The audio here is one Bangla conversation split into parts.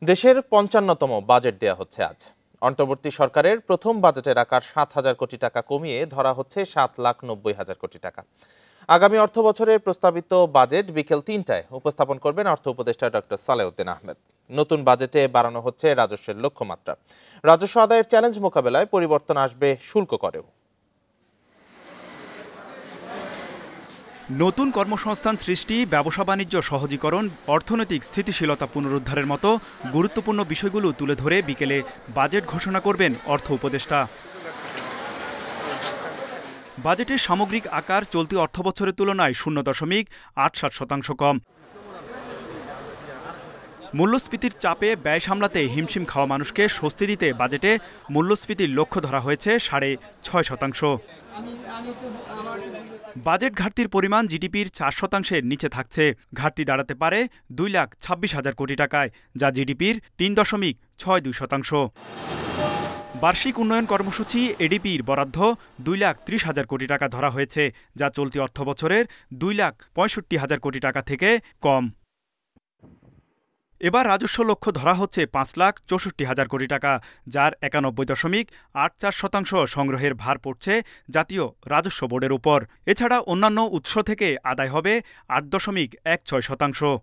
দেশের ৫৫তম বাজেট দেয়া হচ্ছে আজ। অন্তর্বর্তী সরকারের প্রথম বাজেটের আকার ৭,০০০ কোটি টাকা কমিয়ে ধরা হচ্ছে ৭,৯০,০০০ কোটি টাকা। আগামী অর্থ বছরের প্রস্তাবিত বাজেট বিকেল ৩টায় উপস্থাপন করবেন অর্থ উপদেষ্টা ডক্টর সালেউদ্দিন আহমেদ। নতুন বাজেটে বাড়ানো হচ্ছে রাজস্বের লক্ষ্যমাত্রা। রাজস্ব আদায়ের চ্যালেঞ্জ মোকাবেলায় পরিবর্তন আসবে শুল্ক করেও। নতুন কর্মসংস্থান সৃষ্টি, ব্যবসা বাণিজ্য সহজীকরণ, অর্থনৈতিক স্থিতিশীলতা পুনরুদ্ধারের মতো গুরুত্বপূর্ণ বিষয়গুলো তুলে ধরে বিকেলে বাজেট ঘোষণা করবেন অর্থ উপদেষ্টা। বাজেটের সামগ্রিক আকার চলতি অর্থবছরের তুলনায় 0.87% কম। মূল্যস্ফীতির চাপে ব্যয় সামলাতে হিমশিম খাওয়া মানুষকে স্বস্তি দিতে বাজেটে মূল্যস্ফীতির লক্ষ্য ধরা হয়েছে 6.5%। বাজেট ঘাটতির পরিমাণ জিডিপির 4%-এর নিচে থাকছে। ঘাটতি দাঁড়াতে পারে 2,26,000 কোটি টাকায়, যা জিডিপির 3.62%। বার্ষিক উন্নয়ন কর্মসূচি এডিপির বরাদ্দ 2,30,000 কোটি টাকা ধরা হয়েছে, যা চলতি অর্থবছরের 2,65,000 কোটি টাকা থেকে কম। এবার রাজস্ব লক্ষ্য ধরা হচ্ছে 5,64,000 কোটি টাকা, যার 91.84% সংগ্রহের ভার পড়ছে জাতীয় রাজস্ব বোর্ডের উপর। এছাড়া অন্যান্য উৎস থেকে আদায় হবে 8.16%।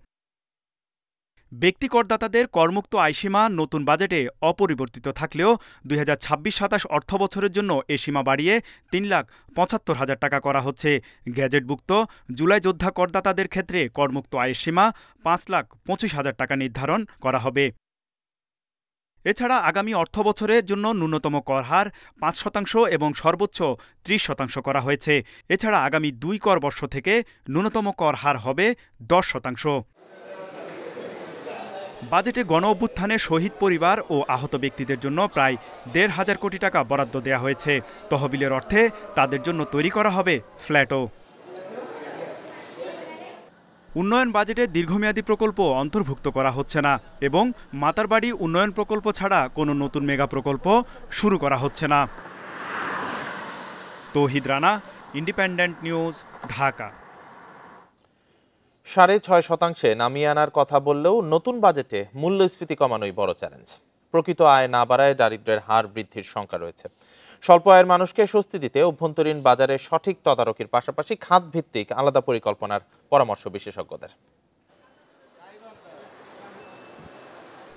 ব্যক্তি করদাতাদের করমুক্ত আয়সীমা নতুন বাজেটে অপরিবর্তিত থাকলেও 2026-27 অর্থবছরের জন্য এ সীমা বাড়িয়ে 3,75,000 টাকা করা হচ্ছে। গ্যাজেটভুক্ত জুলাই যোদ্ধা করদাতাদের ক্ষেত্রে করমুক্ত আয়ের সীমা 5,25,000 টাকা নির্ধারণ করা হবে। এছাড়া আগামী অর্থবছরের জন্য ন্যূনতম কর হার 5% এবং সর্বোচ্চ 30% করা হয়েছে। এছাড়া আগামী 2 কর বর্ষ থেকে ন্যূনতম কর হার হবে 10%। বাজেটে গণ অভ্যুত্থানে শহীদ পরিবার ও আহত ব্যক্তিদের জন্য প্রায় 1,500 কোটি টাকা বরাদ্দ দেওয়া হয়েছে। তহবিলের অর্থে তাদের জন্য তৈরি করা হবে ফ্ল্যাটও। উন্নয়ন বাজেটে দীর্ঘমেয়াদী প্রকল্প অন্তর্ভুক্ত করা হচ্ছে না এবং মাতারবাড়ি উন্নয়ন প্রকল্প ছাড়া কোনো নতুন মেগা প্রকল্প শুরু করা হচ্ছে না। তৌহিদ রানা, ইন্ডিপেন্ডেন্ট নিউজ, ঢাকা। 6.5% নামিয়ে আনার কথা বললেও নতুন বাজেটে মূল্যস্ফীতি কমানোই বড় চ্যালেঞ্জ। প্রকৃত আয় না বাড়ায় দারিদ্র্যের হার বৃদ্ধির শঙ্কা রয়েছে। স্বল্প আয়ের মানুষকে স্বস্তি দিতে অভ্যন্তরীণ বাজারে সঠিক তদারকির পাশাপাশি খাতভিত্তিক আলাদা পরিকল্পনার পরামর্শ বিশেষজ্ঞদের।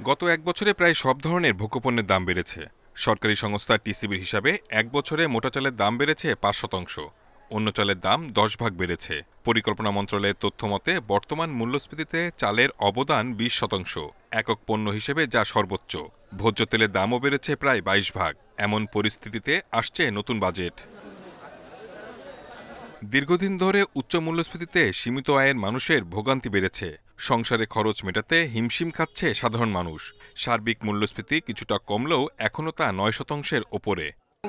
গত এক বছরে প্রায় সব ধরনের ভোগ্যপণ্যের দাম বেড়েছে। সরকারি সংস্থা টিসিবির হিসাবে এক বছরে মোটা চালের দাম বেড়েছে 5%, অন্য চালের দাম 10 ভাগ বেড়েছে। পরিকল্পনা মন্ত্রণালয়ের তথ্য মতে বর্তমান মূল্যস্ফীতিতে চালের অবদান 20%, একক পণ্য হিসেবে যা সর্বোচ্চ। ভোজ্য তেলের দামও বেড়েছে প্রায় 22 ভাগ। এমন পরিস্থিতিতে আসছে নতুন বাজেট। দীর্ঘদিন ধরে উচ্চ মূল্যস্ফীতিতে সীমিত আয়ের মানুষের ভোগান্তি বেড়েছে। সংসারে খরচ মেটাতে হিমশিম খাচ্ছে সাধারণ মানুষ। সার্বিক মূল্যস্ফীতি কিছুটা কমলেও এখনও তা 9%-এর ওপরে।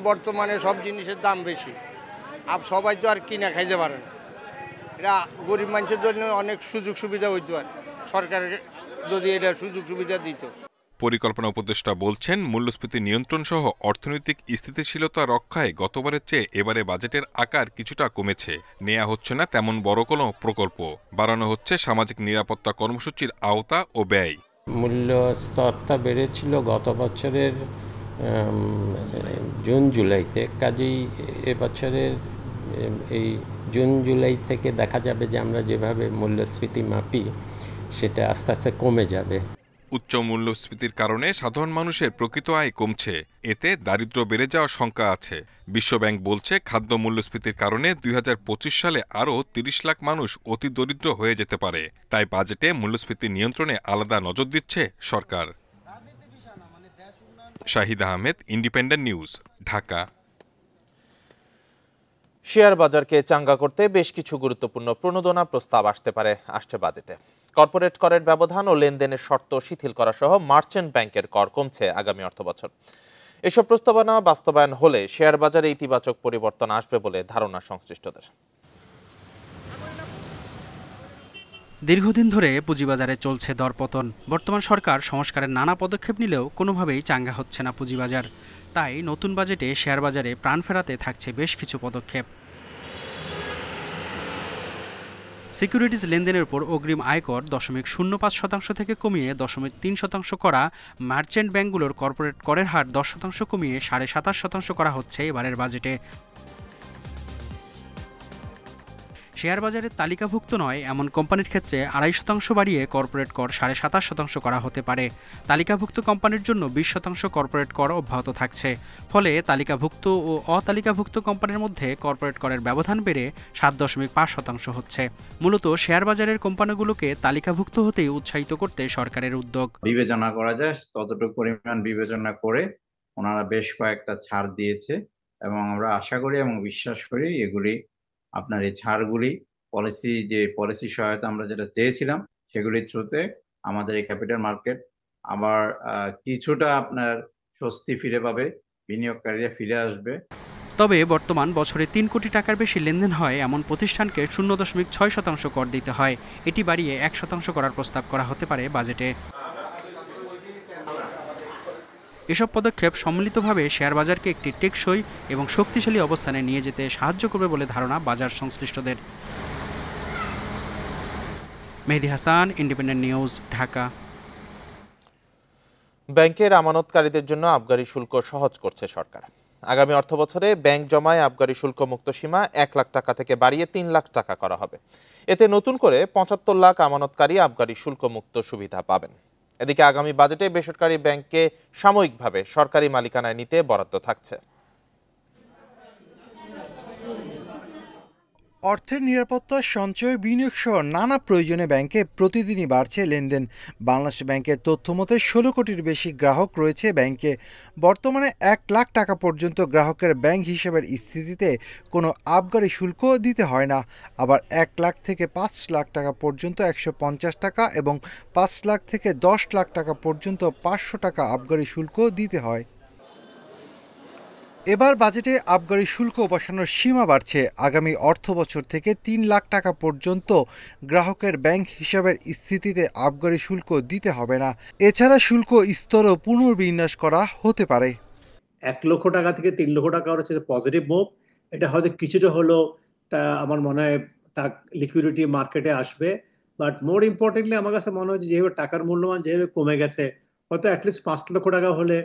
বর্তমানে সব জিনিসের দাম বেশি, আর সবাই তো আর কিনা খাইতে পারে না। এটা গরিব মানুষের জন্য অনেক সুযোগ সুবিধা হইতে পারে, সরকারের যদি এটা সুযোগ সুবিধা দিত। পরিকল্পনা উপদেষ্টা বলছেন, মূল্যস্ফীতি নিয়ন্ত্রণ সহ অর্থনৈতিক স্থিতিশীলতা রক্ষায় গতবারের চেয়ে এবারে বাজেটের আকার কিছুটা কমেছে। নেওয়া হচ্ছে না তেমন বড় কোনো প্রকল্প, বাড়ানো হচ্ছে সামাজিক নিরাপত্তা কর্মসূচির আওতা ও ব্যয়। মূল্য স্তরটা বেড়েছিল গত বছরের জুন জুলাইতে, কাজেই এবছরের এই জুন জুলাই থেকে দেখা যাবে যে আমরা যেভাবে মূল্যস্ফীতি মাপি সেটা আস্তে আস্তে কমে যাবে। উচ্চ মূল্যস্ফীতির কারণে সাধারণ মানুষের প্রকৃত আয় কমছে, এতে দারিদ্র্য বেড়ে যাওয়ার শঙ্কা আছে। বিশ্বব্যাংক বলছে, খাদ্য মূল্যস্ফীতির কারণে 2025 সালে আরও 30 লাখ মানুষ অতি দরিদ্র হয়ে যেতে পারে। তাই বাজেটে মূল্যস্ফীতি নিয়ন্ত্রণে আলাদা নজর দিচ্ছে সরকার। Shahid Ahmed, independent news, Dhaka. Share বাজারকে চাঙ্গা করতে বেশ কিছু গুরুত্বপূর্ণ প্রণোদনা প্রস্তাব আসছে বাজেটে। কর্পোরেট করের ব্যবধান ও লেনদেনের শর্ত শিথিল করা সহ মার্চেন্ট ব্যাংকের কর কমছে আগামী অর্থবছর। এসব প্রস্তাবনা বাস্তবায়ন হলে শেয়ার বাজারে ইতিবাচক পরিবর্তন আসবে বলে ধারণা সংশ্লিষ্টদের। দীর্ঘদিন ধরে পুঁজিবাজারে চলছে দরপতন। বর্তমান সরকার সংস্কারের নানা পদক্ষেপ নিলেও কোনোভাবেই চাঙ্গা হচ্ছে না পুঁজিবাজার। তাই নতুন বাজেটে শেয়ার বাজারে প্রাণ ফেরাতে থাকছে বেশ কিছু পদক্ষেপ। সিকিউরিটিজ লেনদেনের উপর অগ্রিম আয়কর 0.05% থেকে কমিয়ে 0.3% করা, মার্চেন্ট ব্যাংকগুলোর কর্পোরেট করের হার 10% কমিয়ে 27.5% করা হচ্ছে এবারের বাজেটে। শেয়ার বাজারে তালিকাভুক্ত নয় এমন কোম্পানির ক্ষেত্রে 2.5% বাড়িয়ে কর্পোরেট কর 27.5% করা হতে পারে। তালিকাভুক্ত কোম্পানির জন্য 20% কর্পোরেট কর অব্যাহত থাকছে। ফলে তালিকাভুক্ত ও অতালিকাভুক্ত কোম্পানির মধ্যে কর্পোরেট করের ব্যবধান বেড়ে 7.5% হচ্ছে। মূলত শেয়ার বাজারের কোম্পানিগুলোকে তালিকাভুক্ত হতেই উৎসাহিত করতে সরকারের উদ্যোগ। বিবেচনা করা যায় ততটুকু পরিমাণ বিবেচনা করে ওনারা বেশ কয়েকটা ছাড় দিয়েছে এবং আমরা আশা করি এবং বিশ্বাস করি এগুলি আপনার এই ছাড়গুলি পলিসি সহায়তা আমরা যেটা চেয়েছিলাম সেগুলির থ্রুতে আমাদের এই ক্যাপিটাল মার্কেট আবার কিছুটা আপনার স্বস্তি ফিরে পাবে, বিনিয়োগকারীরা ফিরে আসবে। তবে বর্তমান বছরে 3 কোটি টাকার বেশি লেনদেন হয় এমন প্রতিষ্ঠানকে 0.6% কর দিতে হয়। এটি বাড়িয়ে 1% করার প্রস্তাব করা হতে পারে বাজেটে। এসব পদক্ষেপ সম্মিলিতভাবে শেয়ার বাজারকে একটি টেকসই এবং শক্তিশালী অবস্থানে নিয়ে যেতে সাহায্য করবে বলে ধারণা বাজার সংশ্লিষ্টদের। মেহেদী হাসান, ইন্ডিপেন্ডেন্ট নিউজ, ঢাকা। ব্যাংকের আমানতকারীদের জন্য আবগারি শুল্ক সহজ করছে সরকার। আগামী অর্থবছরে ব্যাংক জমায় আবগারি শুল্ক মুক্ত সীমা 1 লাখ টাকা থেকে বাড়িয়ে 3 লাখ টাকা করা হবে। এতে নতুন করে 75 লাখ আমানতকারী আবগারি শুল্ক মুক্ত সুবিধা পাবেন। এদিকে আগামী বাজেটে বেসরকারি ব্যাংককে সাময়িকভাবে সরকারি মালিকানায় নিতে বরাদ্দ থাকছে। অর্থের নিরাপত্তা, সঞ্চয়, বিনিয়োগ সহ নানা প্রয়োজনে ব্যাংকে প্রতিদিনই বাড়ছে লেনদেন। বাংলাদেশ ব্যাংকের তথ্য মতে 16 কোটির বেশি গ্রাহক রয়েছে ব্যাংকে। বর্তমানে 1 লাখ টাকা পর্যন্ত গ্রাহকের ব্যাংক হিসাবের স্থিতিতে কোনো আবগারি শুল্ক দিতে হয় না। আবার 1 লাখ থেকে 5 লাখ টাকা পর্যন্ত 150 টাকা এবং 5 লাখ থেকে 10 লাখ টাকা পর্যন্ত 500 টাকা আবগারি শুল্ক দিতে হয়। এবার বাজেটে আবগারি শুল্ক বসানোর সীমা বাড়ছে। আগামী অর্থবছর থেকে 3 লাখ টাকা পর্যন্ত গ্রাহকের ব্যাংক হিসাবের স্থিতিতে আবগারি শুল্ক দিতে হবে না। এছাড়া শুল্ক স্তরও পুনর্বিন্যাস করা হতে পারে। 1 লক্ষ টাকা থেকে 3 লক্ষ টাকা হচ্ছে পজিটিভ মুভ। এটা হয়তো কিছুটা হলো আমার মনে হয় লিকুইডিটি মার্কেটে আসবে, বাট মোর ইম্পর্টেন্টলি আমার কাছে মনে হয় যেভাবে টাকার মূল্যমান যেভাবে কমে গেছে, হয়তো অ্যাটলিস্ট 5 লক্ষ টাকা হলে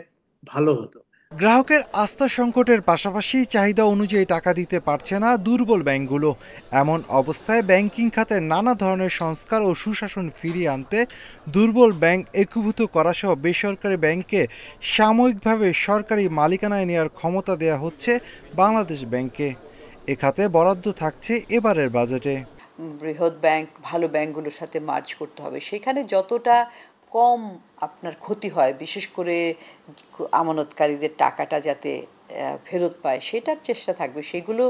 ভালো হতো। গ্রাহকের আস্থা সংকটের পাশাপাশি চাহিদা অনুযায়ী টাকা দিতে পারছে না দুর্বল ব্যাংকগুলো। এমন অবস্থায় ব্যাংকিং খাতে নানা ধরনের সংস্কার ও সুশাসন ফিরিয়ে আনতে দুর্বল ব্যাংক একীভূত করা সহ বেসরকারি ব্যাংককে সাময়িকভাবে সরকারি মালিকানায় নেওয়ার ক্ষমতা দেয়া হচ্ছে বাংলাদেশ ব্যাংককে। এ খাতে বরাদ্দ থাকছে এবারের বাজেটে। বৃহৎ ব্যাংক ভালো ব্যাংকগুলোর সাথে মার্জ করতে হবে, সেখানে যতটা কম আপনার ক্ষতি হয়, বিশেষ করে আমানতকারীদের টাকাটা যাতে ফেরত পায় সেটার চেষ্টা থাকবে। সেগুলো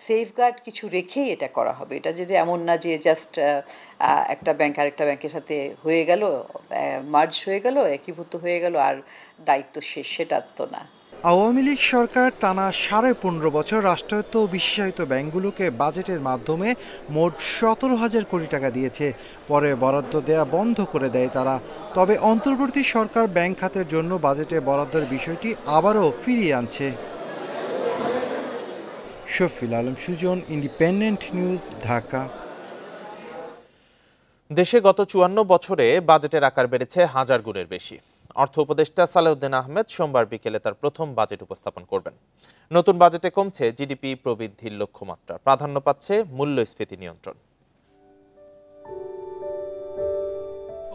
সেফগার্ড কিছু রেখেই এটা করা হবে। এটা যদি এমন না যে জাস্ট একটা ব্যাংক আরেকটা ব্যাংকের সাথে হয়ে গেল, মার্জ হয়ে গেল, একীভূত হয়ে গেল আর দায়িত্ব শেষ, সেটা তো না। আওয়ামী লীগ সরকার টানা 15.5 বছর রাষ্ট্রায়ত্ত ও বিশেষায়িত ব্যাংকগুলোকে বাজেটের মাধ্যমে মোট 17,000 কোটি টাকা দিয়েছে। পরে বরাদ্দ দেয়া বন্ধ করে দেয় তারা। তবে অন্তর্বর্তী সরকার ব্যাংক খাতের জন্য বাজেটে বরাদ্দের বিষয়টি আবারও ফিরিয়ে আনছে। Shafil Alam Sujan, Independent news, Dhaka. দেশে গত 54 বছরে বাজেটের আকার বেড়েছে 1000 গুণের বেশি। অর্থ উপদেষ্টা সালেউদ্দিন আহমেদ সোমবার বিকেলে তার প্রথম বাজেট উপস্থাপন করবেন। নতুন বাজেটে কমছে জিডিপি প্রবৃদ্ধির লক্ষ্যমাত্রা, প্রাধান্য পাচ্ছে মূল্যস্ফীতি নিয়ন্ত্রণ।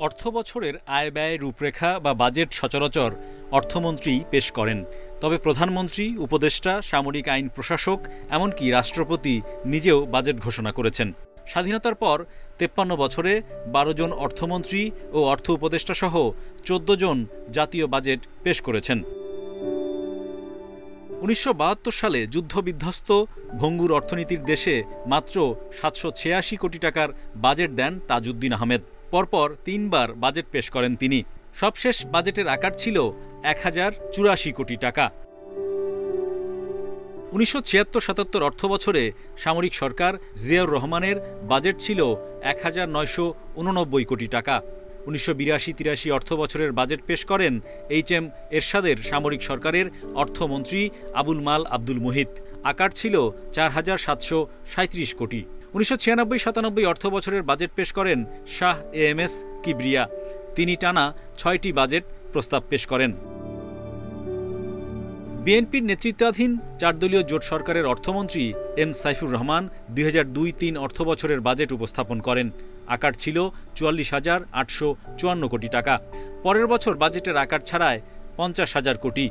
অর্থ বছরের আয় ব্যয় রূপরেখা বা বাজেট সচরাচর অর্থমন্ত্রী পেশ করেন। তবে প্রধানমন্ত্রী, উপদেষ্টা, সামরিক আইন প্রশাসক এমনকি রাষ্ট্রপতি নিজেও বাজেট ঘোষণা করেছেন। স্বাধীনতার পর 53 বছরে 12 জন অর্থমন্ত্রী ও অর্থ উপদেষ্টা সহ 14 জন জাতীয় বাজেট পেশ করেছেন। 1972 সালে যুদ্ধবিধ্বস্ত ভঙ্গুর অর্থনীতির দেশে মাত্র 786 কোটি টাকার বাজেট দেন তাজউদ্দিন আহমেদ। পরপর 3 বার বাজেট পেশ করেন তিনি। সবশেষ বাজেটের আকার ছিল 1084 কোটি টাকা। 1976-77 অর্থবছরে সামরিক সরকার জিয়াউর রহমানের বাজেট ছিল 1989 কোটি টাকা। 1982-83 অর্থবছরের বাজেট পেশ করেন এইচ.এম. এরশাদের সামরিক সরকারের অর্থমন্ত্রী আবুল মাল আব্দুল মুহিত। আকার ছিল 4737 কোটি। 1996-97 অর্থ বছরের বাজেট পেশ করেন শাহ এএমএস কিবরিয়া। তিনি টানা 6টি বাজেট প্রস্তাব পেশ করেন। বিএনপির নেতৃত্বাধীন 4 দলীয় জোট সরকারের অর্থমন্ত্রী এম সাইফুর রহমান 2002-03 অর্থ বছরের বাজেট উপস্থাপন করেন। আকার ছিল 44,854 কোটি টাকা। পরের বছর বাজেটের আকার ছাড়ায় 50,000 কোটি।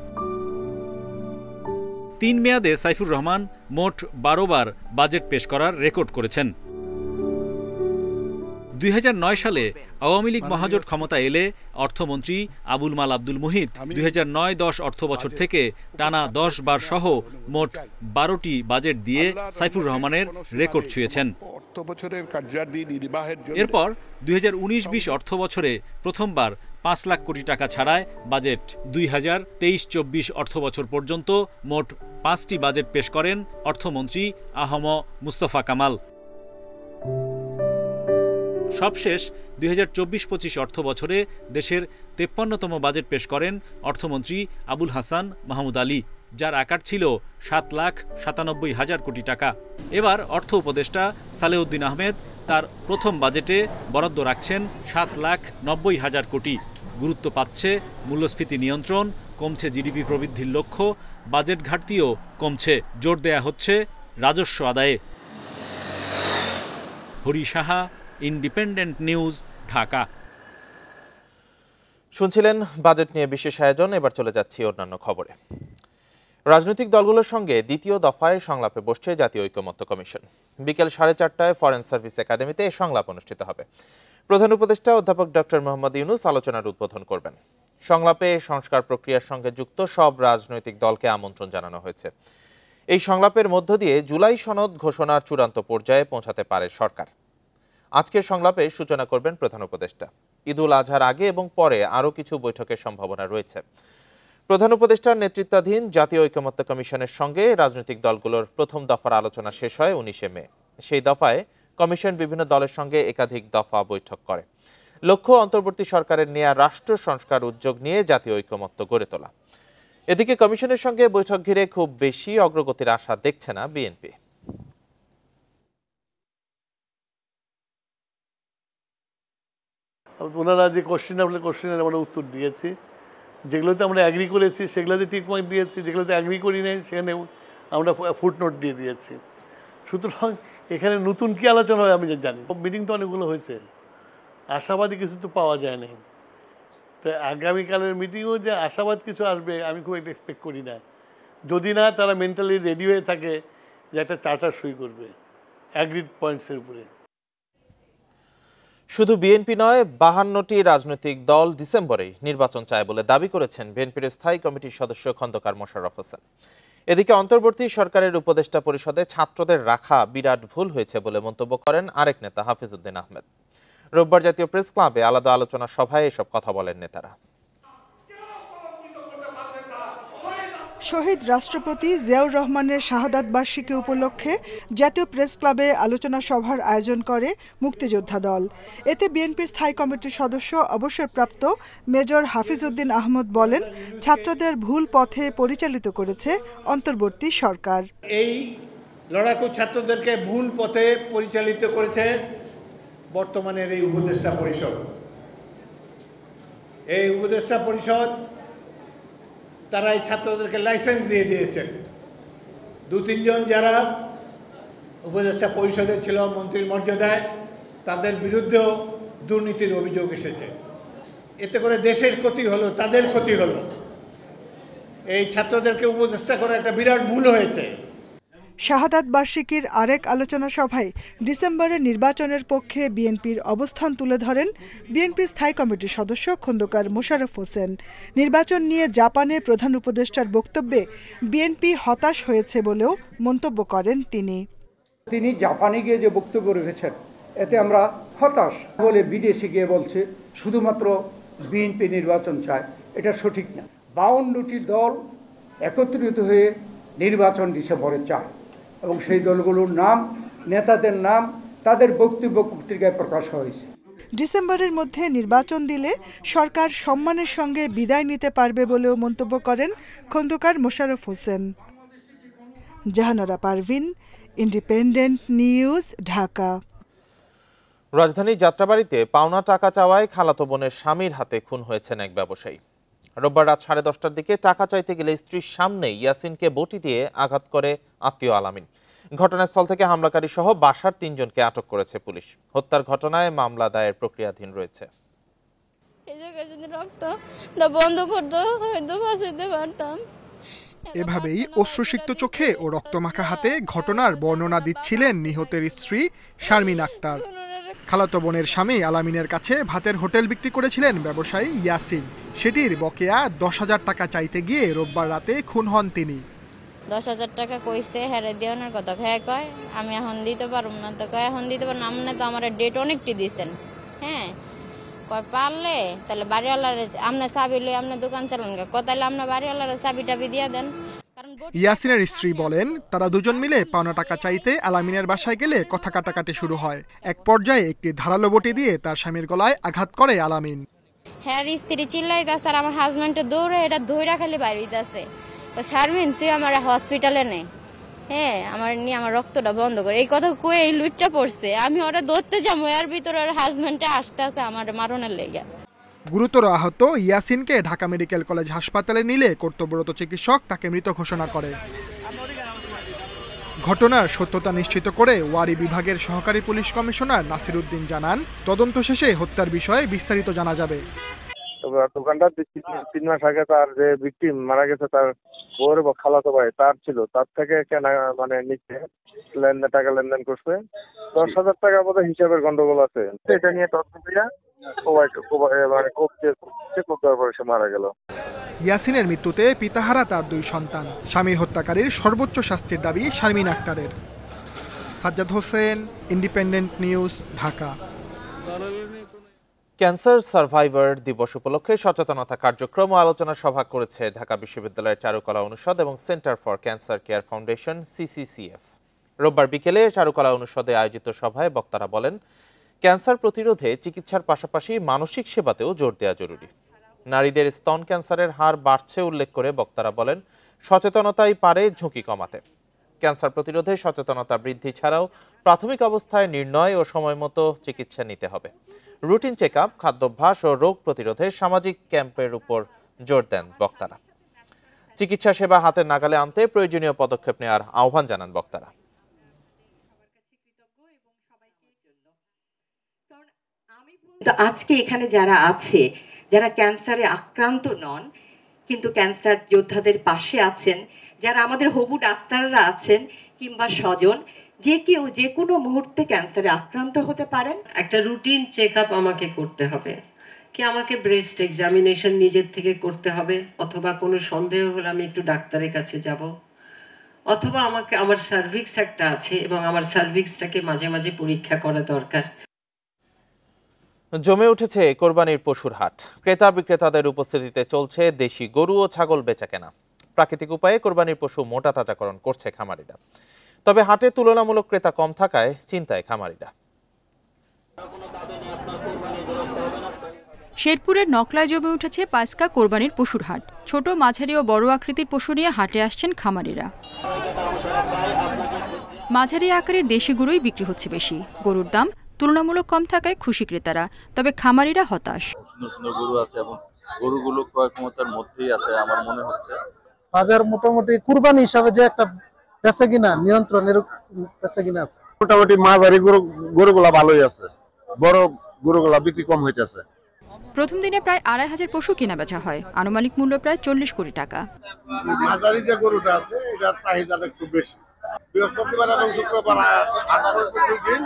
3 মেয়াদে সাইফুর রহমান মোট 12 বার বাজেট পেশ করার রেকর্ড করেছেন। 2009 সালে আওয়ামী লীগ মহাজোট ক্ষমতা এলে অর্থমন্ত্রী আবুল মাল আব্দুল মুহিত 2009-10 অর্থ বছর থেকে টানা 10 বার সহ মোট 12টি বাজেট দিয়ে সাইফুর রহমানের রেকর্ড ছুঁয়েছেন। এরপর 2019-20 অর্থ বছরে প্রথমবার 5 লাখ কোটি টাকা ছাড়ায় বাজেট। 2023-24 অর্থ বছর পর্যন্ত মোট 5টি বাজেট পেশ করেন অর্থমন্ত্রী আহম মুস্তফা কামাল। সবশেষ 2024-25 অর্থ বছরে দেশের 53তম বাজেট পেশ করেন অর্থমন্ত্রী আবুল হাসান মাহমুদ আলী, যার আকার ছিল 7,97,000 কোটি টাকা। এবার অর্থ উপদেষ্টা সালেউদ্দিন আহমেদ তার প্রথম বাজেটে বরাদ্দ রাখছেন 7,90,000 কোটি। গুরুত্ব পাচ্ছে মূল্যস্ফীতি নিয়ন্ত্রণ, কমছে জিডিপি প্রবৃদ্ধির লক্ষ্য, বাজেট ঘাটতিও কমছে। জোর দেয়া হচ্ছে রাজস্ব আদায়ে। Hari Saha, independent news, Dhaka. শুনছিলেন বাজেট নিয়ে বিশেষ আয়োজন। এবার চলে যাচ্ছি অন্যান্য খবরে। রাজনৈতিক দলগুলোর সঙ্গে দ্বিতীয় দফায় সংলাপে বসছে জাতীয় ঐকমত্য কমিশন। বিকেল 4:30টায় ফরেন সার্ভিস একাডেমিতে এই সংলাপ অনুষ্ঠিত হবে। প্রধান উপদেষ্টা অধ্যাপক ডক্টর মোহাম্মদ ইউনূস আলোচনার উদ্বোধন করবেন। সংলাপে সংস্কার প্রক্রিয়ার সঙ্গে যুক্ত সব রাজনৈতিক দলকে আমন্ত্রণ জানানো হয়েছে। এই সংলাপের মধ্য দিয়ে জুলাই সনদ ঘোষণার চূড়ান্ত পর্যায়ে পৌঁছাতে পারে সরকার। আজকের সংলাপে সূচনা করবেন প্রধান উপদেষ্টা। ঈদুল আজহার আগে এবং পরে আরও কিছু বৈঠকের সম্ভাবনা রয়েছে। প্রধান উপদেষ্টার নেতৃত্বাধীন জাতীয় ঐকমত্য কমিশনের সঙ্গে রাজনৈতিক দলগুলোর প্রথম দফার আলোচনা শেষ হয় 19 মে। সেই দফায় কমিশন বিভিন্ন দলের সঙ্গে একাধিক দফা বৈঠক করে। লক্ষ্য অন্তর্বর্তী সরকারের নেয়া রাষ্ট্র সংস্কার উদ্যোগ নিয়ে জাতীয় ঐকমত্য গড়ে তোলা। এদিকে কমিশনের সঙ্গে বৈঠক ঘিরে খুব বেশি অগ্রগতির আশা দেখছে না বিএনপি। ওনারা যে কোশ্চেনের আমরা উত্তর দিয়েছি, যেগুলোতে আমরা অ্যাগ্রি করেছি সেগুলোতে টিক মার্ক দিয়েছি, যেগুলোতে অ্যাগ্রি করি নাই সেখানে আমরা ফুটনোট দিয়ে দিয়েছি। সুতরাং এখানে নতুন কি আলোচনা হয় আমি জানি। মিটিং তো অনেকগুলো হয়েছে, আশাবাদী কিছু তো পাওয়া যায় নাই। তো আগামীকালের মিটিংও যে আশাবাদ কিছু আসবে আমি খুব একটা এক্সপেক্ট করি না, যদি না তারা মেন্টালি রেডি হয়ে থাকে যে একটা চার্টার সই করবে অ্যাগ্রিড পয়েন্টসের উপরে। শুধু বিএনপি নয়, 52টি রাজনৈতিক দল ডিসেম্বরেই নির্বাচন চায় বলে দাবি করেছেন বিএনপির স্থায়ী কমিটির সদস্য খন্দকার মোশাররফ হোসেন। এদিকে অন্তর্বর্তী সরকারের উপদেষ্টা পরিষদে ছাত্রদের রাখা বিরাট ভুল হয়েছে বলে মন্তব্য করেন আরেক নেতা হাফিজ উদ্দিন আহমেদ। রোববার জাতীয় প্রেস ক্লাবে আলাদা আলোচনা সভায় এসব কথা বলেন নেতারা। শহীদ রাষ্ট্রপতি জিয়াউর রহমানের শাহাদাত বার্ষিকী উপলক্ষে জাতীয় প্রেস ক্লাবে আলোচনা সভার আয়োজন করে মুক্তিযোদ্ধা দল। এতে বিএনপির স্থায়ী কমিটির সদস্য অবসরপ্রাপ্ত মেজর হাফিজ উদ্দিন আহমদ বলেন, ছাত্রদের ভুল পথে পরিচালিত করেছে অন্তর্বর্তী সরকার। এই লড়াকু ছাত্রদেরকে ভুল পথে পরিচালিত করেছে বর্তমানের এই উপদেষ্টা পরিষদ। এই উপদেষ্টা পরিষদ তারা এই ছাত্রদেরকে লাইসেন্স দিয়ে দিয়েছেন। 2-3 জন যারা উপদেষ্টা পরিষদে ছিল মন্ত্রীর মর্যাদায়, তাদের বিরুদ্ধেও দুর্নীতির অভিযোগ এসেছে। এতে করে দেশের ক্ষতি হলো, তাদের ক্ষতি হলো। এই ছাত্রদেরকে উপদেষ্টা করা একটা বিরাট ভুল হয়েছে। শাহাদাত বার্ষিকীর আরেক আলোচনা সভায় ডিসেম্বরে নির্বাচনের পক্ষে বিএনপির অবস্থান তুলে ধরেন বিএনপির স্থায়ী কমিটির সদস্য খন্দকার মোশাররফ হোসেন। নির্বাচন নিয়ে জাপানে প্রধান উপদেষ্টার বক্তব্যে বিএনপি হতাশ হয়েছে বলেও মন্তব্য করেন তিনি। জাপানে গিয়ে যে বক্তব্য রেখেছেন এতে আমরা হতাশ বলে বিদেশে গিয়ে বলছে শুধুমাত্র বিএনপি নির্বাচন চায়, এটা সঠিক না। 52টি দল একত্রিত হয়ে নির্বাচন ডিসেম্বরে চায় এবং সেই দলগুলোর নাম, নেতাদের নাম, তাদের বক্তব্য পত্রিকায় প্রকাশ হয়েছে। ডিসেম্বরের মধ্যে নির্বাচন দিলে সরকার সম্মানের সঙ্গে বিদায় নিতে পারবে বলেও মন্তব্য করেন খন্দকার মোশাররফ হোসেন। Jahanara Parvin, independent news, Dhaka. রাজধানীর যাত্রাবাড়িতে পাওনা টাকা চাওয়ায় খালাতো বোনের স্বামীর হাতে খুন হয়েছেন এক ব্যবসায়ী। রোববার রাত 10:30টার দিকে টাকা চাইতে গেলে স্ত্রীর সামনেই ইয়াসিনকে বটি দিয়ে আঘাত করে আত্মীয় আলামিন। ঘটনাস্থল থেকে হামলাকারী সহ বাসার 3 জনকে আটক করেছে পুলিশ। হত্যার ঘটনায় মামলা দায়ের প্রক্রিয়াধীন রয়েছে। এভাবেই অশ্রুসিক্ত চোখে ও রক্তমাখা হাতে ঘটনার বর্ণনা দিচ্ছিলেন নিহতের স্ত্রী শারমিন আক্তার। খালাতো বোনের স্বামী আলামিনের কাছে ভাতের হোটেল বিক্রি করেছিলেন ব্যবসায়ী ইয়াসিন। সেটির বকেয়া 10,000 টাকা চাইতে গিয়ে রোববার রাতে খুন হন তিনি। 10,000 টাকা কইছে হেরে দেওয়ার কথা, হ্যাঁ কয় আমি এখন দিতে পারব না, তো কয় এখন দিতে পারব না, আপনি তো আমার ডেট অনেকটি দিয়েছেন, হ্যাঁ কয় পারলে তাহলে বাড়িওয়ালার আপনি চাবি লই আপনার দোকান চালান, কয় তাহলে আপনার বাড়িওয়ালার চাবি টাবি দিয়ে দেন। ইয়াসিনের স্ত্রী বলেন, তারা দুজন মিলে পাওনা টাকা চাইতে আলামিনের বাসায় গেলে কথা কাটাকাটি শুরু হয়। এক পর্যায়ে একটি ধারালো বটি দিয়ে তার স্বামীর গলায় আঘাত করে আলামিন। হ্যাঁ স্ত্রী চিল্লাইতেছে আর আমার হাজবেন্ডে দৌড়ে এটা ধইরা খালি বাইরেইতেছে, শারমিন তুই আমার হসপিটালে নে, হ্যাঁ আমার নিয়ে আমার রক্তটা বন্ধ করে, এই কথা কয়ে এই লুটটা পড়ছে। আমি ওরা ধরতে যাবো, এর ভিতরে ওর হাজবেন্ডটা আসতে আসতে আমার মারণের লেগে। গুরুতর আহত ইয়াসিনকে ঢাকা মেডিকেল কলেজ হাসপাতালে নিলে কর্তব্যরত চিকিৎসক তাকে মৃত ঘোষণা করে। ঘটনার সত্যতা নিশ্চিত করে ওয়ারী বিভাগের সহকারী পুলিশ কমিশনার নাসির উদ্দিন জানান, তদন্ত শেষে হত্যার বিষয়ে বিস্তারিত জানা যাবে। দোকানটা 3 মাস আগে তার যে ভিকটিম মারা গেছে তার বউর খালাতো ভাই তার ছিল, তার থেকে কেনা মানে নিচ্ছে টাকা লেনদেন করছে। 10,000 টাকা বোধ হিসাবের গন্ডগোল আছে, এটা নিয়ে তদন্ত করে মানে সে মারা গেল। ইয়াসিনের মৃত্যুতে পিতাহারা তার 2 সন্তান। স্বামীর হত্যাকারীর সর্বোচ্চ শাস্তির দাবি শারমিন আক্তারের। Sajjad Hossain, independent news, Dhaka. Cancer survivor দিবস উপলক্ষে সচেতনতা কার্যক্রম ও আলোচনা সভা করেছে ঢাকা বিশ্ববিদ্যালয়ের চারুকলা অনুষদ এবং centre for cancer care foundation CCCF। রোববার বিকেলে চারুকলা অনুষদে আয়োজিত সভায় বক্তারা বলেন, ক্যান্সার প্রতিরোধে চিকিৎসার পাশাপাশি মানসিক সেবাতেও জোর দেওয়া জরুরি। নারীদের স্তন ক্যান্সারের হার বাড়ছে উল্লেখ করে বক্তারা বলেন, সচেতনতাই পারে ঝুঁকি কমাতে। ক্যান্সার প্রতিরোধে সচেতনতা বৃদ্ধি ছাড়াও প্রাথমিক অবস্থায় নির্ণয় ও সময়মতো চিকিৎসা নিতে হবে। রুটিন চেকআপ, খাদ্যাভ্যাস ও রোগ প্রতিরোধে সামাজিক ক্যাম্পের উপর জোর দেন বক্তারা। চিকিৎসা সেবা হাতের নাগালে আনতে প্রয়োজনীয় পদক্ষেপ নেওয়ার আহ্বান জানান বক্তারা। আজকে এখানে যারা আছে, যারা ক্যান্সারে আক্রান্ত নন কিন্তু ক্যান্সার যোদ্ধাদের পাশে আছেন, যারা আমাদের হবু ডাক্তাররা আছেন কিংবা স্বজন, যে কেউ যে কোনো মুহূর্তে ক্যান্সারে আক্রান্ত হতে পারেন। একটা রুটিন চেকআপ আমাকে করতে হবে, কি আমাকে ব্রেস্ট এক্সামিনেশন নিজের থেকে করতে হবে, অথবা কোনো সন্দেহ হলে আমি একটু ডাক্তারের কাছে যাব, অথবা আমাকে আমার সার্ভিক্স একটা আছে এবং আমার সার্ভিক্সটাকে মাঝে মাঝে পরীক্ষা করা দরকার। জমে উঠেছে কোরবানির পশুর হাট। ক্রেতা বিক্রেতাদের উপস্থিতিতে চলছে দেশি গরু ও ছাগল বেচাকেনা। প্রাকৃতিক উপায়ে কোরবানির পশু মোটা তাজাকরণ করছে খামারিরা। তবে হাটে তুলনামূলক ক্রেতা কম থাকায় চিন্তায় খামারিরা। শেরপুরের নকলায় জমে উঠেছে পাঁচকা কোরবানির পশুর হাট। ছোট, মাঝারি ও বড় আকৃতির পশু নিয়ে হাটে আসছেন খামারিরা। মাঝারি আকারের দেশি গরুই বিক্রি হচ্ছে বেশি। গরুর দাম তুলনামূলক কম থাকায় খুশি ক্রেতারা, তবে খামারিরা হতাশ। সুন্দর সুন্দর গরু আছে এবং গরুগুলো ক্রয় ক্ষমতার মধ্যেই আছে আমার মনে হচ্ছে। বাজার মোটামুটি কুরবানি হিসাবে যে একটা বেচা কিনা নিয়ন্ত্রণের বেচা কিনা আছে, মোটামুটি মাঝারি গরুগুলা ভালোই আছে, বড় গরুগুলা বিক্রি কম হইতেছে। প্রথম দিনে প্রায় 2,500 পশু কেনা বেচা হয়, আনুমানিক মূল্য প্রায় 40 কোটি টাকা। মাঝারি যে গরুটা আছে এটার চাহিদাটা একটু বেশি। বৃহস্পতিবার এবং শুক্রবার দিন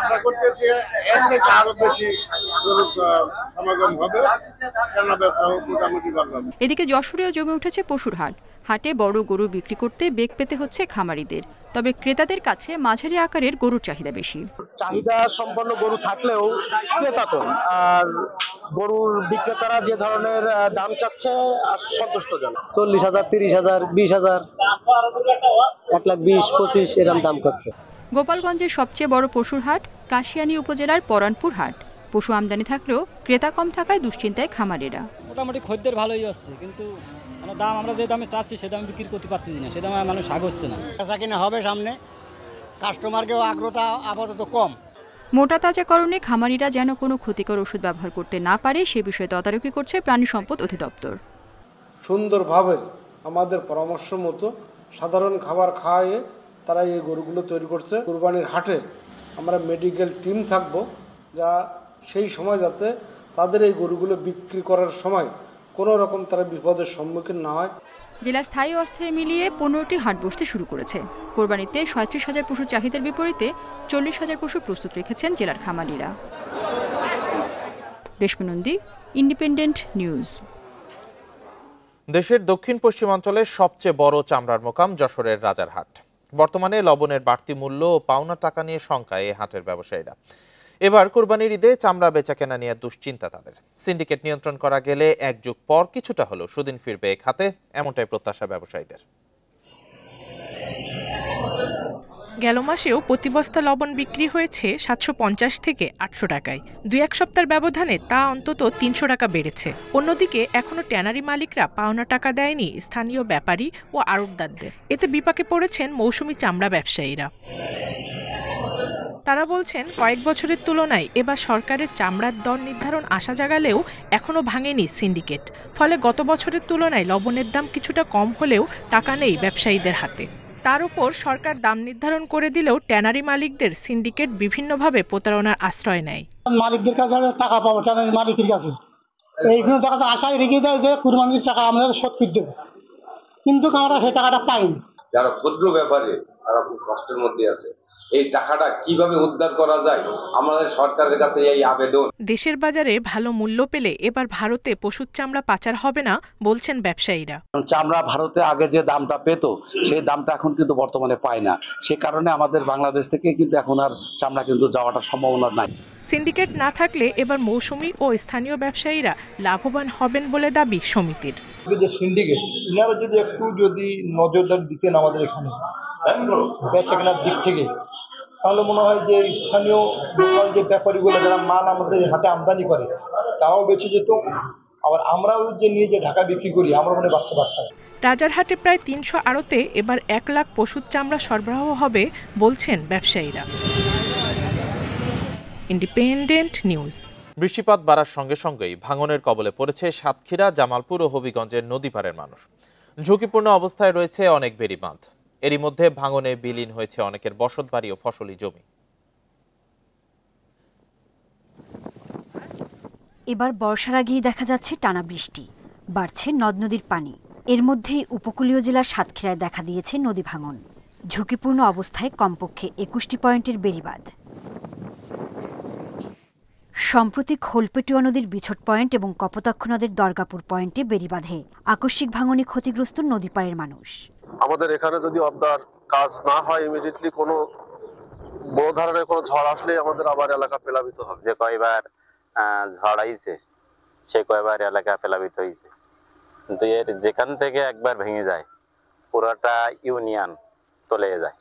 আশা করতেছি এর থেকে আরো বেশি গরুর সমাগম হবে, কেনা বেচা মোটামুটি ভালো হবে। এদিকে যশোরেও জমে উঠেছে পশুর হাট। হাটে বড় গরু বিক্রি করতে বেগ পেতে হচ্ছে খামারিদের, তবে ক্রেতাদের কাছে মাঝারি আকারের গরুর চাহিদা বেশি। চাহিদা সম্পন্ন গরু থাকলেও ক্রেতা কম, আর গরুর বিক্রেতারা যে ধরনের দাম চাচ্ছে সন্তুষ্টজনক। 40,000, 30,000, 20,000, 1,20,000, 25,000 এরকম দাম করছে। গোপালগঞ্জের সবচেয়ে বড় পশুর হাট কাশিয়ানী উপজেলার পরানপুর হাট। পশু আমদানি থাকলেও ক্রেতা কম থাকায় দুশ্চিন্তায় খামারিরা। মোটামুটি খদ্দের ভালোই আসছে, কিন্তু দাম আমরা যে দামে চাচ্ছি সে দামে বিক্রি করতে পারতেছি না, সে দামে মানুষ আগচ্ছে না। বেচা কিনা হবে সামনে, কাস্টমারকেও আগ্রহতা আপাতত কম। মোটা তাজাকরণে খামারিরা যেন কোনো ক্ষতিকর ওষুধ ব্যবহার করতে না পারে সে বিষয়ে তদারকি করছে প্রাণী সম্পদ অধিদপ্তর। সুন্দরভাবে আমাদের পরামর্শ মতো সাধারণ খাবার খাইয়ে তারা এই গরুগুলো তৈরি করছে। কুরবানির হাটে আমরা মেডিকেল টিম থাকব, যা সেই সময় যাতে তাদের এই গরুগুলো বিক্রি করার সময় কোনো রকম তারা বিপদের সম্মুখীন না হয়। জেলা স্থায়ী অস্থায়ী মিলিয়ে 15টি হাট বসতে শুরু করেছে। কোরবানিতে 37,000 পশুর চাহিদার বিপরীতে 40,000 পশু প্রস্তুত রেখেছেন জেলার খামারিরা। রেশমি নন্দী, ইন্ডিপেন্ডেন্ট নিউজ। দেশের দক্ষিণ পশ্চিমাঞ্চলের সবচেয়ে বড় চামড়ার মোকাম যশোরের রাজারহাট। বর্তমানে লবণের বাড়তি মূল্য ও পাওনা টাকা নিয়ে শঙ্কায় এই হাটের ব্যবসায়ীরা। এবার কোরবানির ঈদে চামড়া বেচাকেনা নিয়ে দুশ্চিন্তা তাদের। সিন্ডিকেট নিয়ন্ত্রণ করা গেলে এক যুগ পর কিছুটা হলেও সুদিন ফিরবে এই খাতে, এমনটাই প্রত্যাশা ব্যবসায়ীদের। গেল মাসেও প্রতি বস্তা লবণ বিক্রি হয়েছে 750 থেকে 800 টাকায়। 2-1 সপ্তাহের ব্যবধানে তা অন্তত 300 টাকা বেড়েছে। অন্যদিকে এখনো ট্যানারি মালিকরা পাওনা টাকা দেয়নি স্থানীয় ব্যাপারী ও আড়তদারদের। এতে বিপাকে পড়েছেন মৌসুমি চামড়া ব্যবসায়ীরা। তারা বলছেন কয়েক বছরের তুলনায় এবার সরকারের চামড়ার দর নির্ধারণ আশা জাগালেও এখনো ভাঙেনি সিন্ডিকেট। ফলে গত বছরের তুলনায় লবণের দাম কিছুটা কম হলেও টাকা নেই ব্যবসায়ীদের হাতে। তার উপর সরকার দাম নির্ধারণ করে দিলেও ট্যানারি মালিকদের সিন্ডিকেট বিভিন্নভাবে প্রতারণার আশ্রয় নেয়। মালিকদের কাছে টাকা পাবো, ট্যানারি মালিকের কাছে এইগুলো দেখা যাচ্ছে আশায় রেখে দেয় যে কুরবানির টাকা আমাদের শোধ করে দেবে, কিন্তু আমরা সেই টাকাটা পাইনি। যারা ক্ষুদ্র ব্যাপারে তারা খুব কষ্টের মধ্যে আছে। এই টাকাটা কিভাবে উদ্ধার করা যায়, আমাদের সরকারের কাছে এই আবেদন। দেশের বাজারে ভালো মূল্য পেলে এবার ভারতে পশুর চামড়া পাচার হবে না বলছেন ব্যবসায়ীরা। চামড়া ভারতে আগে যে দামটা পেত সেই দামটা এখন কিন্তু বর্তমানে পায় না, সে কারণে আমাদের বাংলাদেশ থেকে কিন্তু এখন আর চামড়া কিন্তু যাওয়াটার সম্ভাবনা নাই। সিন্ডিকেট না থাকলে এবার মৌসুমি ও স্থানীয় ব্যবসায়ীরা লাভবান হবেন বলে দাবি সমিতির। যে সিন্ডিকেট ইনারা যদি নজরদারি দিতেন আমাদের এখানে বেচা কেনার দিক থেকে, তাহলে মনে হয় যে স্থানীয় লোকাল যে ব্যাপারীগুলো যারা মাল আমাদের হাটে আমদানি করে তারাও বেঁচে যেত, আবার আমরাও যে নিয়ে যে ঢাকা বিক্রি করি আমরা মনে বাঁচতে পারতাম। রাজারহাটে প্রায় 300 আড়তে এবার 1 লাখ পশুর চামড়া সরবরাহ হবে বলছেন ব্যবসায়ীরা। Independent news. বৃষ্টিপাত বাড়ার সঙ্গে সঙ্গেই ভাঙনের কবলে পড়েছে সাতক্ষীরা, জামালপুর ও হবিগঞ্জের নদীপাড়ের মানুষ। ঝুঁকিপূর্ণ অবস্থায় রয়েছে অনেক বেড়ি বাঁধ। এরই মধ্যে ভাঙনে বিলীন হয়েছে অনেকের বসতবাড়ি ও ফসলি জমি। এবার বর্ষার আগেই দেখা যাচ্ছে টানা বৃষ্টি, বাড়ছে নদ নদীর পানি। এর মধ্যেই উপকূলীয় জেলার সাতক্ষীরায় দেখা দিয়েছে নদী ভাঙন। ঝুঁকিপূর্ণ অবস্থায় কমপক্ষে 21টি পয়েন্টের বেড়িবাঁধ। সম্প্রতি খোলপেটুয়া নদীর বিছট পয়েন্ট এবং কপোতাক্ষ নদের দরগাপুর পয়েন্টে বেড়িবাঁধে আকস্মিক ভাঙনে ক্ষতিগ্রস্ত নদীপাড়ের মানুষ। আমাদের এখানে যদি অবদার কাজ না হয় ইমিডিয়েটলি কোনো বড় ধরনের কোনো ঝড় আসলে আমাদের আবার এলাকা প্লাবিত হবে। যে কয়বার ঝড় আইছে সে কয়বার এলাকা প্লাবিত হয়েছে, কিন্তু এর যেখান থেকে একবার ভেঙে যায় পুরোটা ইউনিয়ন তলে যায়।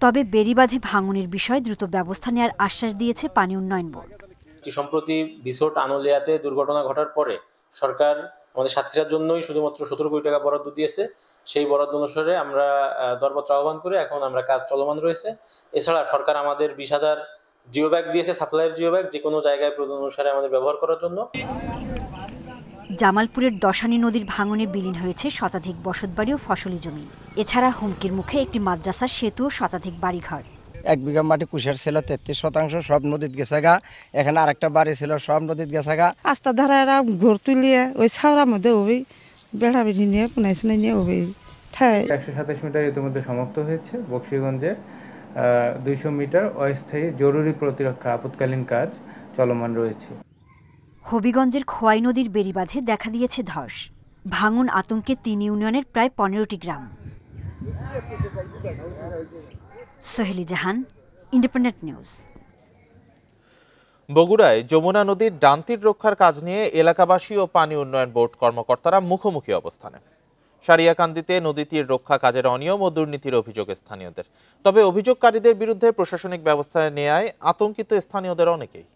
তবে বেড়িবাঁধে ভাঙনের বিষয়ে দ্রুত ব্যবস্থা নেওয়ার আশ্বাস দিয়েছে পানি উন্নয়ন বোর্ড। সম্প্রতি বিছট আনোলিয়াতে দুর্ঘটনা ঘটার পরে সরকার আমাদের সাতক্ষীরার জন্যই শুধুমাত্র 17 কোটি টাকা বরাদ্দ দিয়েছে। সেই বরাদ্দ অনুসারে আমরা দরপত্র আহ্বান করে এখন আমরা কাজ চলমান রয়েছে। এছাড়া সরকার আমাদের 20,000 জিও ব্যাগ দিয়েছে, সাপ্লাইয়ের জিও ব্যাগ, যে কোনো জায়গায় প্রয়োজন অনুসারে আমাদের ব্যবহার করার জন্য। জামালপুরের দশানী নদীর ভাঙনে বিলীন হয়েছে শতাধিক বসতবাড়ি ও ফসলি জমি। এছাড়া হুমকির মুখে একটি মাদ্রাসার সেতু ও শতাধিক বাড়িঘর। 1 বিঘা মাটি কুশের ছিল 33% সব নদীত গেছে গা। এখানে আরেকটা বাড়ি ছিল সব নদীত গেছে গা। রাস্তা ধারা এরা ঘর তুলিয়ে ওই ছাওড়ার মধ্যে ওই বেড়া বেড়ি নিয়ে পুনাইছে নিয়ে ওই 127 মিটার ইতিমধ্যে সমাপ্ত হয়েছে। বক্সিগঞ্জে 200 মিটার অস্থায়ী জরুরি প্রতিরক্ষা আপৎকালীন কাজ চলমান রয়েছে। হবিগঞ্জের খোয়াই নদীর বেড়িবাঁধে দেখা দিয়েছে ধস। ভাঙন আতঙ্কে 3 ইউনিয়নের প্রায় 15টি গ্রাম। সোহেলি জাহান, ইন্ডিপেন্ডেন্ট নিউজ। বগুড়ায় যমুনা নদীর ডানতীর রক্ষার কাজ নিয়ে এলাকাবাসী ও পানি উন্নয়ন বোর্ড কর্মকর্তারা মুখোমুখি অবস্থানে। সারিয়াকান্দিতে নদী তীর রক্ষা কাজের অনিয়ম ও দুর্নীতির অভিযোগ স্থানীয়দের। তবে অভিযোগকারীদের বিরুদ্ধে প্রশাসনিক ব্যবস্থা নেওয়ায় আতঙ্কিত স্থানীয়দের অনেকেই।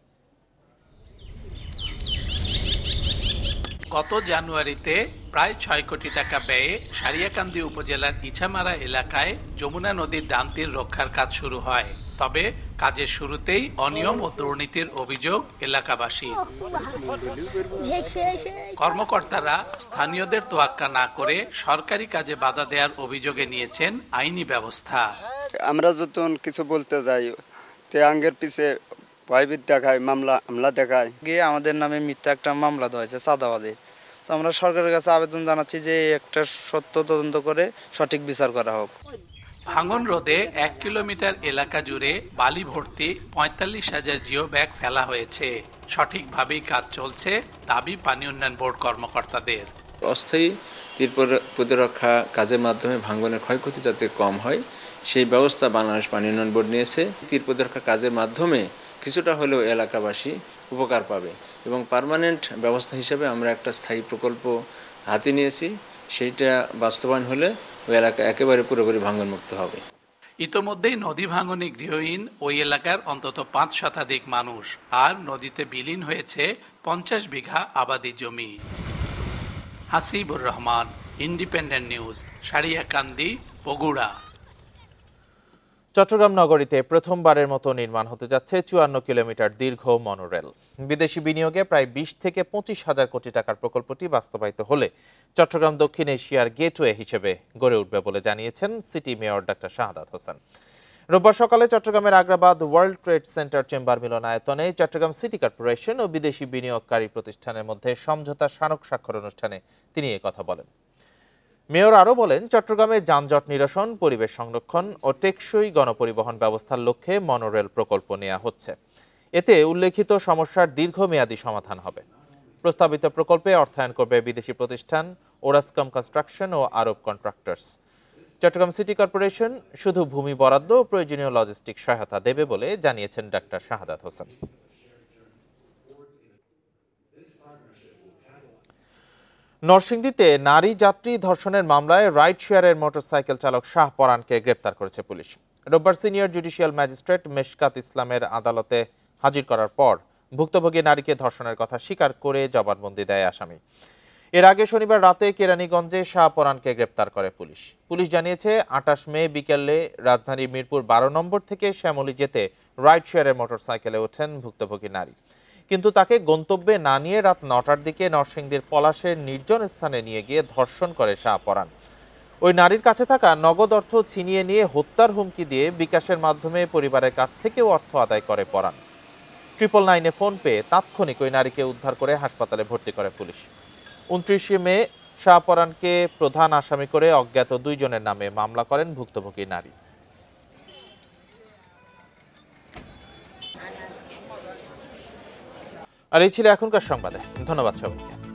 গত জানুয়ারিতে প্রায় ৬ কোটি টাকা ব্যয়ে সারিয়াকান্দি উপজেলার ইছামারা এলাকায় যমুনা নদীর ডান তীর রক্ষার কাজ শুরু হয়। তবে কাজের শুরুতেই অনিয়ম ও দুর্নীতির অভিযোগ এলাকাবাসীর। কর্মকর্তারা স্থানীয়দের তোয়াক্কা না করে সরকারি কাজে বাধা দেওয়ার অভিযোগে নিয়েছেন আইনি ব্যবস্থা। আমরা যখন কিছু বলতে যাই তে আঙ্গের পিছে ভয়ভীত দেখায়, মামলা দেখায়, গিয়ে আমাদের নামে মিথ্যা একটা মামলা দেওয়া হয়েছে চাঁদাবাজির। তো আমরা সরকারের কাছে আবেদন জানাচ্ছি যে একটা সত্য তদন্ত করে সঠিক বিচার করা হোক। ভাঙন রোধে ১ কিলোমিটার এলাকা জুড়ে বালি ভর্তি ৪৫,০০০ জিও ব্যাগ ফেলা হয়েছে। সঠিকভাবেই কাজ চলছে দাবি পানি উন্নয়ন বোর্ড কর্মকর্তাদের। অস্থায়ী তীর প্রতিরক্ষা কাজের মাধ্যমে ভাঙনের ক্ষয়ক্ষতি যাতে কম হয় সেই ব্যবস্থা বাংলাদেশ পানি উন্নয়ন বোর্ড নিয়েছে। তীর প্রতিরক্ষা কাজের মাধ্যমে কিছুটা হলেও এলাকাবাসী উপকার পাবে এবং পার্মানেন্ট ব্যবস্থা হিসেবে আমরা একটা স্থায়ী প্রকল্প হাতে নিয়েছি। সেইটা বাস্তবায়ন হলে ওই এলাকা একেবারে পুরোপুরি ভাঙনমুক্ত হবে। ইতোমধ্যেই নদী ভাঙনে গৃহহীন ওই এলাকার অন্তত ৫ শতাধিক মানুষ, আর নদীতে বিলীন হয়েছে ৫০ বিঘা আবাদি জমি। Hasibur Rahman, independent news, Sariakandi, Bogura. চট্টগ্রাম নগরীতে প্রথমবারের মতো নির্মাণ হতে যাচ্ছে ৫৪ কিলোমিটার দীর্ঘ মনোরেল। বিদেশি বিনিয়োগে প্রায় ২০ থেকে ২৫,০০০ কোটি টাকার প্রকল্পটি বাস্তবায়িত হলে চট্টগ্রাম দক্ষিণ এশিয়ার গেটওয়ে হিসেবে গড়ে উঠবে বলে জানিয়েছেন city mayor doctor Shahadat Hossain. রোববার সকালে চট্টগ্রামের Agrabad world trade centre chamber মিলনায়তনে চট্টগ্রাম সিটি কর্পোরেশন ও বিদেশি বিনিয়োগকারী প্রতিষ্ঠানের মধ্যে সমঝোতা স্মারক স্বাক্ষর অনুষ্ঠানে তিনি কথা বলেন। মেয়র আরও বলেন, চট্টগ্রামে যানজট নিরসন, পরিবেশ সংরক্ষণ ও টেকসই গণপরিবহন ব্যবস্থার লক্ষ্যে মনোরেল প্রকল্প নেওয়া হচ্ছে। এতে উল্লেখিত সমস্যার দীর্ঘমেয়াদী সমাধান হবে। প্রস্তাবিত প্রকল্পে অর্থায়ন করবে বিদেশি প্রতিষ্ঠান ওরাসকম কনস্ট্রাকশন ও আরব কন্ট্রাক্টরস। চট্টগ্রাম সিটি কর্পোরেশন শুধু ভূমি বরাদ্দ ও প্রয়োজনীয় লজিস্টিক সহায়তা দেবে বলে জানিয়েছেন ডাক্তার শাহাদাত হোসেন। নরসিংদীতে নারী যাত্রী ধর্ষণের মামলায় রাইড শেয়ারের মোটরসাইকেল চালক শাহ পরানকে গ্রেপ্তার করেছে পুলিশ। রোববার সিনিয়র জুডিশিয়াল ম্যাজিস্ট্রেট মেশকাত ইসলামের আদালতে হাজির করার পর ভুক্তভোগী নারীকে ধর্ষণের কথা স্বীকার করে জবানবন্দি দেয় আসামি। এর আগে শনিবার রাতে কেরানীগঞ্জে শাহ পরানকে গ্রেপ্তার করে পুলিশ। পুলিশ জানিয়েছে, ২৮ মে বিকেলে রাজধানীর মিরপুর ১২ নম্বর থেকে শ্যামলী যেতে রাইড শেয়ারের মোটরসাইকেলে ওঠেন ভুক্তভোগী নারী, কিন্তু তাকে গন্তব্যে না নিয়ে রাত ৯টার দিকে নরসিংদীর পলাশের নির্জন স্থানে নিয়ে গিয়ে ধর্ষণ করে শাহ পরান। ওই নারীর কাছে থাকা নগদ অর্থ ছিনিয়ে নিয়ে হত্যার হুমকি দিয়ে বিকাশের মাধ্যমে পরিবারের কাছ থেকেও অর্থ আদায় করে পরান। 999-এ ফোন পেয়ে তাৎক্ষণিক ওই নারীকে উদ্ধার করে হাসপাতালে ভর্তি করে পুলিশ। ২৯ মে শাহ পরানকে প্রধান আসামি করে অজ্ঞাত ২ জনের নামে মামলা করেন ভুক্তভোগী নারী। আর এই ছিল এখনকার সংবাদে। ধন্যবাদ সবাইকে।